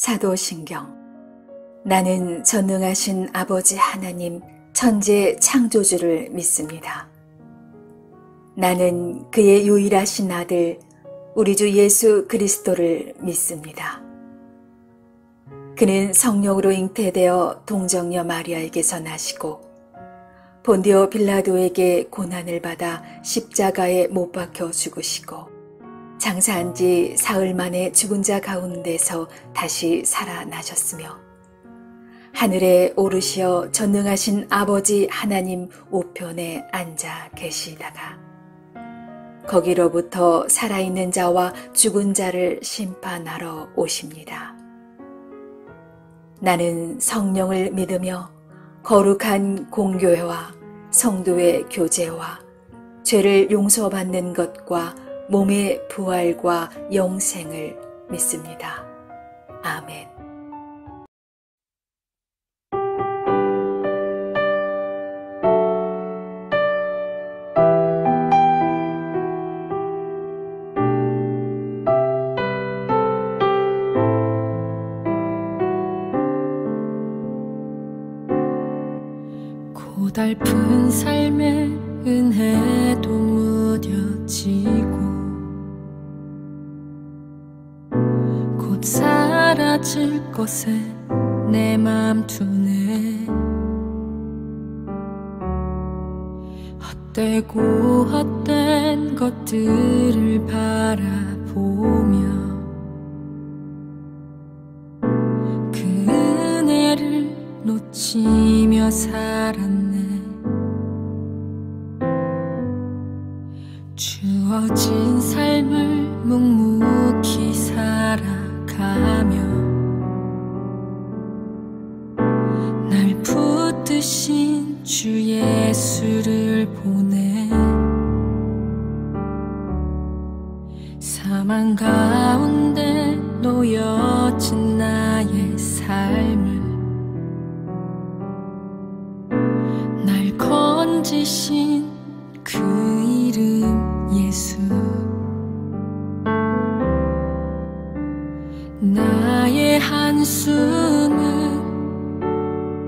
사도신경. 나는 전능하신 아버지 하나님 천지 창조주를 믿습니다. 나는 그의 유일하신 아들 우리 주 예수 그리스도를 믿습니다. 그는 성령으로 잉태되어 동정녀 마리아에게서 나시고 본디오 빌라도에게 고난을 받아 십자가에 못 박혀 죽으시고 장사한 지 사흘 만에 죽은 자 가운데서 다시 살아나셨으며 하늘에 오르시어 전능하신 아버지 하나님 우편에 앉아 계시다가 거기로부터 살아있는 자와 죽은 자를 심판하러 오십니다. 나는 성령을 믿으며 거룩한 공교회와 성도의 교제와 죄를 용서받는 것과 몸의 부활과 영생을 믿습니다. 아멘. 고달픈 삶의 은혜도 무뎌지고 곧 사라질 것에 내 맘 두네. 헛되고 헛된 것들을 바라보며 그 은혜를 놓치며 살았네. 주어진 삶을 묵묵히 살아가며 날 붙드신 주 예수를 보내. 사망 가운데 놓여진 나의 삶을 날 건지신 그 이름 예수. 나의 한숨을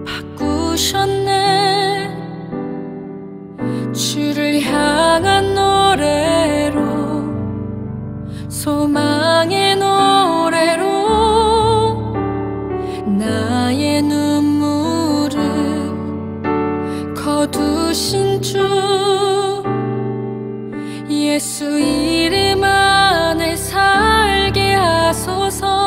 바꾸셨네. 주를 향한 노래로, 소망의 노래로 나의 눈물을 거두신 주 예수 이름 안에 살게 하소서.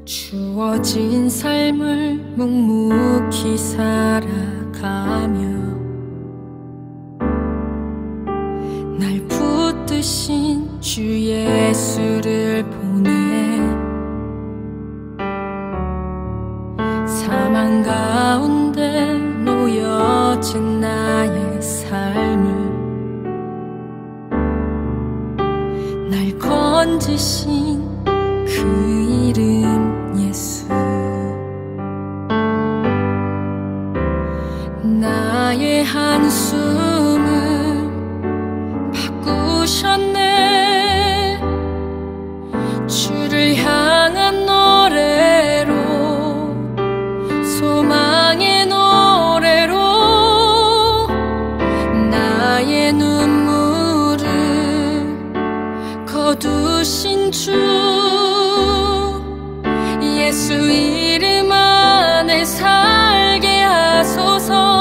주어진 삶을 묵묵히 살아가며 날 붙드신 주 예수를 보내. 사망 가운데 놓여진 나의 삶을 날 건지신 그 이름 예수. 나의 한숨을 바꾸셨네. 주를 향한 노래로, 소망의 노래로 나의 눈물을 거두신 주 예수 이름 안에 살게 하소서.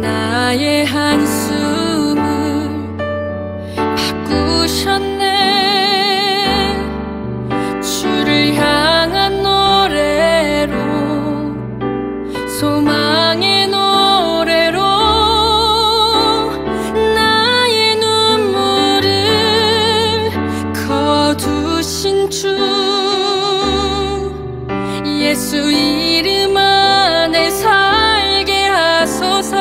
나의 한숨을 바꾸셨네. 주를 향한 노래로, 소망의 노래로 나의 눈물을 거두신 주 예수 이름 안에 살게 하소서.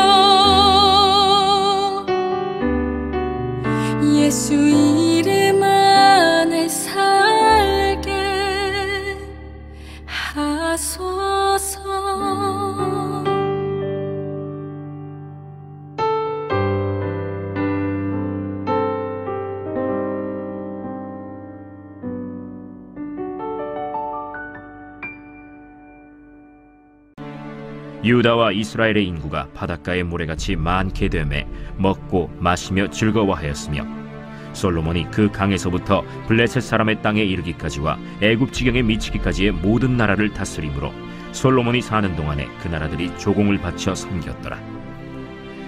유다와 이스라엘의 인구가 바닷가의 모래같이 많게 되매 먹고 마시며 즐거워하였으며 솔로몬이 그 강에서부터 블레셋 사람의 땅에 이르기까지와 애굽 지경에 미치기까지의 모든 나라를 다스림으로 솔로몬이 사는 동안에 그 나라들이 조공을 바쳐 섬겼더라.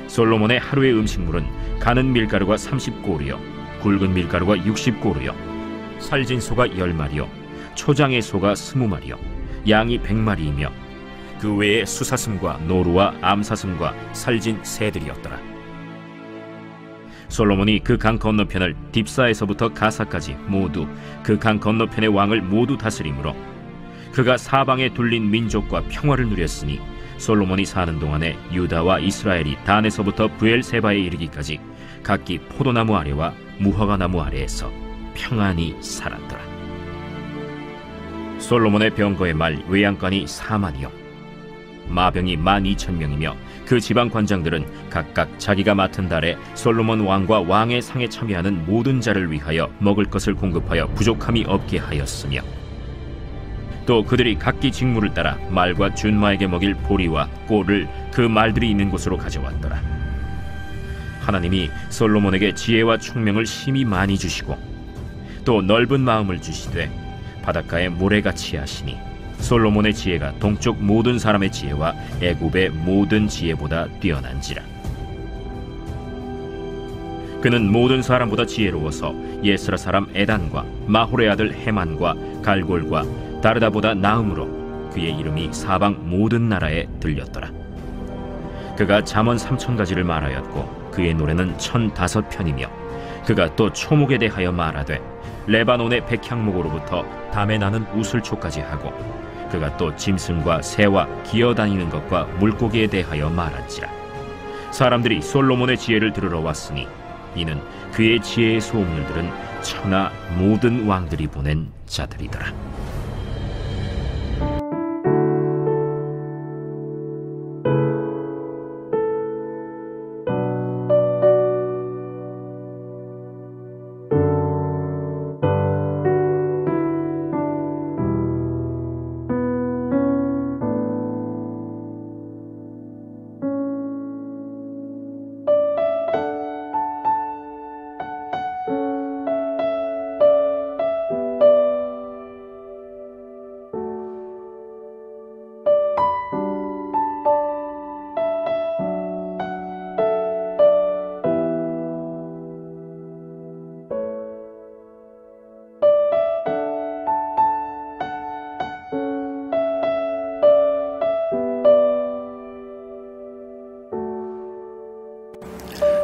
솔로몬의 하루의 음식물은 가는 밀가루가 30고루요 굵은 밀가루가 60고루요 살진 소가 10마리요 초장의 소가 20마리요 양이 100마리이며 그 외에 수사슴과 노루와 암사슴과 살진 새들이었더라. 솔로몬이 그 강 건너편을 딥사에서부터 가사까지 모두 그 강 건너편의 왕을 모두 다스림으로 그가 사방에 둘린 민족과 평화를 누렸으니 솔로몬이 사는 동안에 유다와 이스라엘이 단에서부터 브엘세바에 이르기까지 각기 포도나무 아래와 무화과나무 아래에서 평안히 살았더라. 솔로몬의 병거의 말 외양간이 4만이요 마병이 12,000명이며 그 지방 관장들은 각각 자기가 맡은 달에 솔로몬 왕과 왕의 상에 참여하는 모든 자를 위하여 먹을 것을 공급하여 부족함이 없게 하였으며 또 그들이 각기 직무를 따라 말과 준마에게 먹일 보리와 꼴을 그 말들이 있는 곳으로 가져왔더라. 하나님이 솔로몬에게 지혜와 총명을 심히 많이 주시고 또 넓은 마음을 주시되 바닷가에 모래같이 하시니 솔로몬의 지혜가 동쪽 모든 사람의 지혜와 애굽의 모든 지혜보다 뛰어난지라. 그는 모든 사람보다 지혜로워서 예스라 사람 에단과 마홀의 아들 헤만과 갈골과 다르다보다 나음으로 그의 이름이 사방 모든 나라에 들렸더라. 그가 잠언 3000가지를 말하였고 그의 노래는 1005편이며 그가 또 초목에 대하여 말하되 레바논의 백향목으로부터 담에 나는 우슬초까지 하고 그가 또 짐승과 새와 기어다니는 것과 물고기에 대하여 말한지라. 사람들이 솔로몬의 지혜를 들으러 왔으니 이는 그의 지혜의 소문을 들은 천하 모든 왕들이 보낸 자들이더라.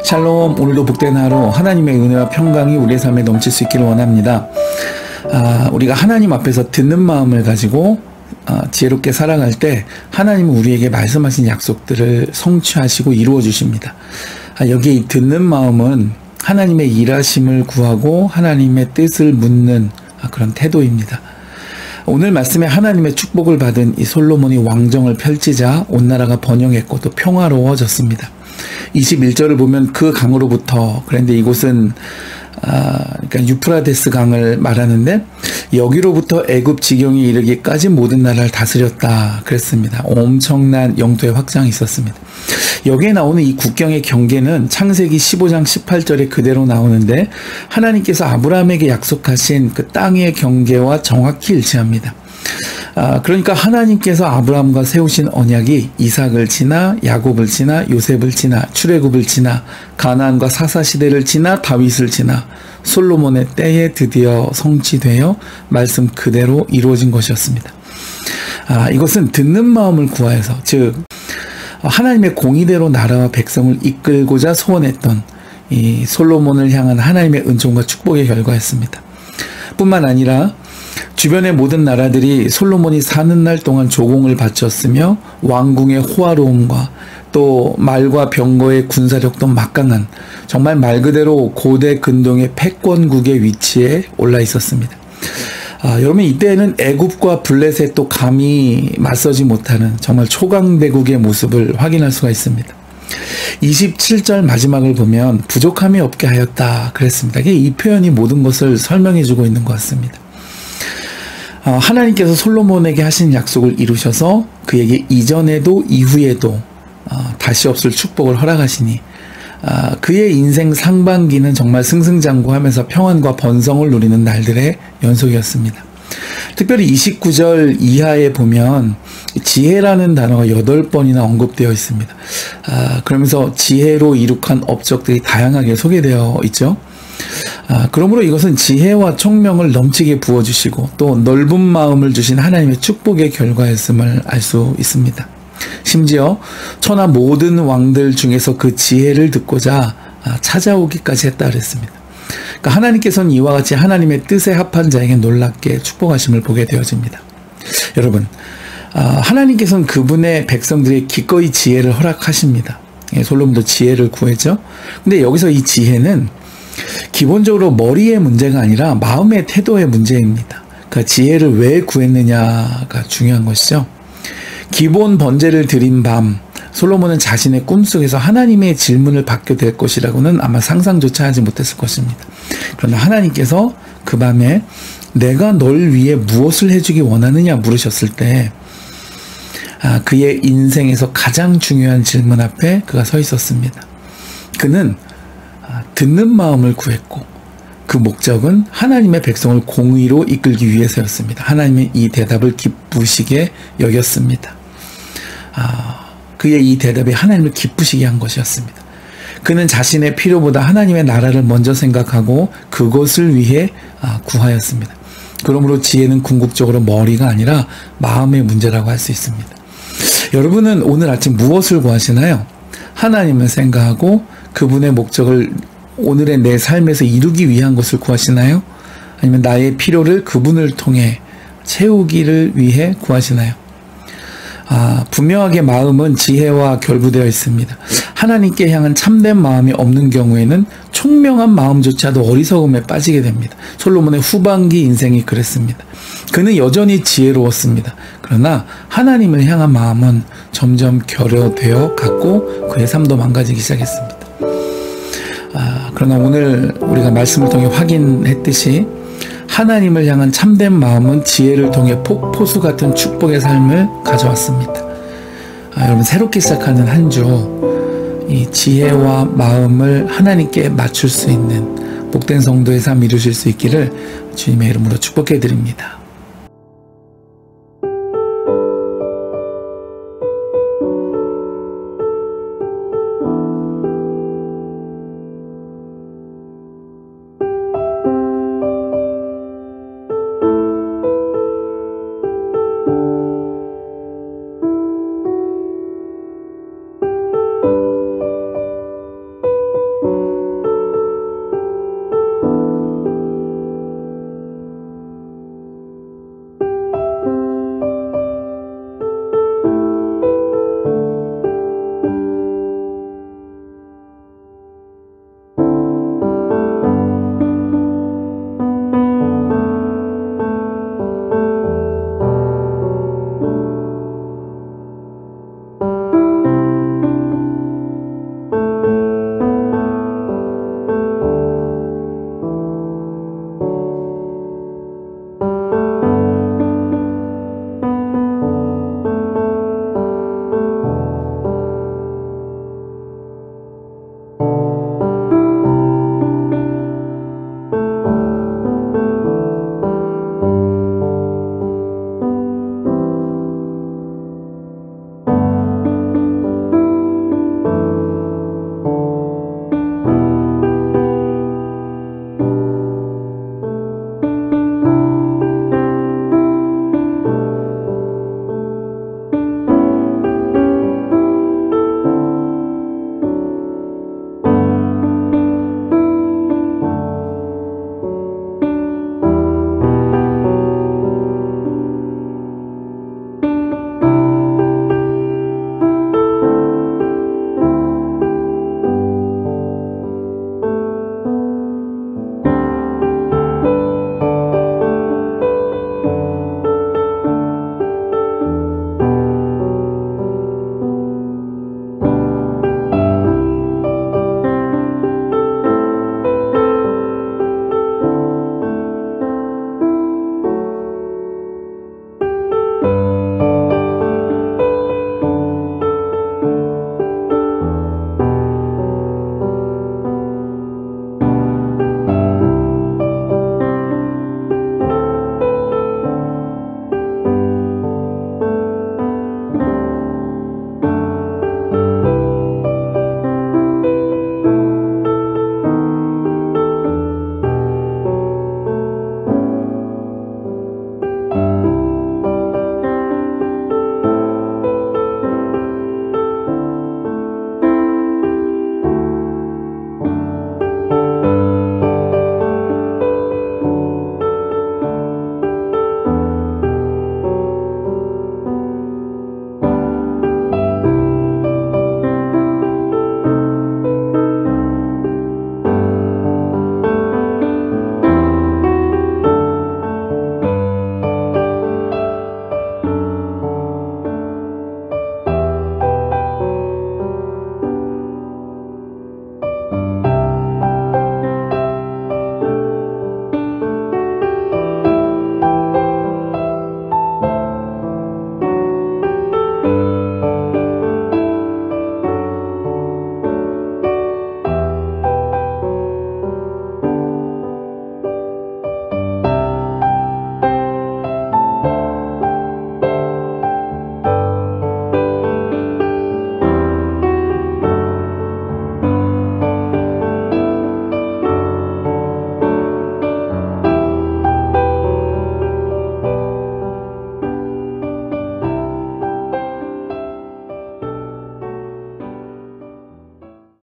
샬롬, 오늘도 복된 하루 하나님의 은혜와 평강이 우리의 삶에 넘칠 수 있기를 원합니다. 우리가 하나님 앞에서 듣는 마음을 가지고 지혜롭게 살아갈 때 하나님은 우리에게 말씀하신 약속들을 성취하시고 이루어 주십니다. 여기 이 듣는 마음은 하나님의 일하심을 구하고 하나님의 뜻을 묻는 그런 태도입니다. 오늘 말씀에 하나님의 축복을 받은 이 솔로몬이 왕정을 펼치자 온 나라가 번영했고 또 평화로워졌습니다. 21절을 보면 그 강으로부터, 그런데 이곳은 그러니까 유프라데스 강을 말하는데 여기로부터 애굽 지경에 이르기까지 모든 나라를 다스렸다 그랬습니다. 엄청난 영토의 확장이 있었습니다. 여기에 나오는 이 국경의 경계는 창세기 15장 18절에 그대로 나오는데 하나님께서 아브라함에게 약속하신 그 땅의 경계와 정확히 일치합니다. 그러니까 하나님께서 아브라함과 세우신 언약이 이삭을 지나 야곱을 지나 요셉을 지나 출애굽을 지나 가나안과 사사시대를 지나 다윗을 지나 솔로몬의 때에 드디어 성취되어 말씀 그대로 이루어진 것이었습니다. 이것은 듣는 마음을 구하여서, 즉 하나님의 공의대로 나라와 백성을 이끌고자 소원했던 이 솔로몬을 향한 하나님의 은총과 축복의 결과였습니다. 뿐만 아니라 주변의 모든 나라들이 솔로몬이 사는 날 동안 조공을 바쳤으며 왕궁의 호화로움과 또 말과 병거의 군사력도 막강한, 정말 말 그대로 고대 근동의 패권국의 위치에 올라 있었습니다. 여러분, 이때에는 애굽과 블레셋도 감히 맞서지 못하는 정말 초강대국의 모습을 확인할 수가 있습니다. 27절 마지막을 보면 부족함이 없게 하였다 그랬습니다. 이 표현이 모든 것을 설명해 주고 있는 것 같습니다. 하나님께서 솔로몬에게 하신 약속을 이루셔서 그에게 이전에도 이후에도 다시 없을 축복을 허락하시니 그의 인생 상반기는 정말 승승장구하면서 평안과 번성을 누리는 날들의 연속이었습니다. 특별히 29절 이하에 보면 지혜라는 단어가 8번이나 언급되어 있습니다. 그러면서 지혜로 이룩한 업적들이 다양하게 소개되어 있죠. 그러므로 이것은 지혜와 총명을 넘치게 부어주시고 또 넓은 마음을 주신 하나님의 축복의 결과였음을 알 수 있습니다. 심지어 천하 모든 왕들 중에서 그 지혜를 듣고자 찾아오기까지 했다 그랬습니다. 그러니까 하나님께서는 이와 같이 하나님의 뜻에 합한 자에게 놀랍게 축복하심을 보게 되어집니다. 여러분, 하나님께서는 그분의 백성들에게 기꺼이 지혜를 허락하십니다. 솔로몬도 지혜를 구했죠. 근데 여기서 이 지혜는 기본적으로 머리의 문제가 아니라 마음의 태도의 문제입니다. 그러니까 지혜를 왜 구했느냐가 중요한 것이죠. 기본 번제를 드린 밤 솔로몬은 자신의 꿈속에서 하나님의 질문을 받게 될 것이라고는 아마 상상조차 하지 못했을 것입니다. 그러나 하나님께서 그 밤에 내가 널 위해 무엇을 해주기 원하느냐 물으셨을 때 그의 인생에서 가장 중요한 질문 앞에 그가 서 있었습니다. 그는 듣는 마음을 구했고 그 목적은 하나님의 백성을 공의로 이끌기 위해서였습니다. 하나님은 이 대답을 기쁘시게 여겼습니다. 그의 이 대답이 하나님을 기쁘시게 한 것이었습니다. 그는 자신의 필요보다 하나님의 나라를 먼저 생각하고 그것을 위해 구하였습니다. 그러므로 지혜는 궁극적으로 머리가 아니라 마음의 문제라고 할 수 있습니다. 여러분은 오늘 아침 무엇을 구하시나요? 하나님을 생각하고 그분의 목적을 오늘의 내 삶에서 이루기 위한 것을 구하시나요? 아니면 나의 필요를 그분을 통해 채우기를 위해 구하시나요? 분명하게 마음은 지혜와 결부되어 있습니다. 하나님께 향한 참된 마음이 없는 경우에는 총명한 마음조차도 어리석음에 빠지게 됩니다. 솔로몬의 후반기 인생이 그랬습니다. 그는 여전히 지혜로웠습니다. 그러나 하나님을 향한 마음은 점점 결여되어 갔고 그의 삶도 망가지기 시작했습니다. 그러나 오늘 우리가 말씀을 통해 확인했듯이 하나님을 향한 참된 마음은 지혜를 통해 폭포수 같은 축복의 삶을 가져왔습니다. 여러분 새롭게 시작하는 한 주 이 지혜와 마음을 하나님께 맞출 수 있는 복된 성도의 삶 이루실 수 있기를 주님의 이름으로 축복해 드립니다.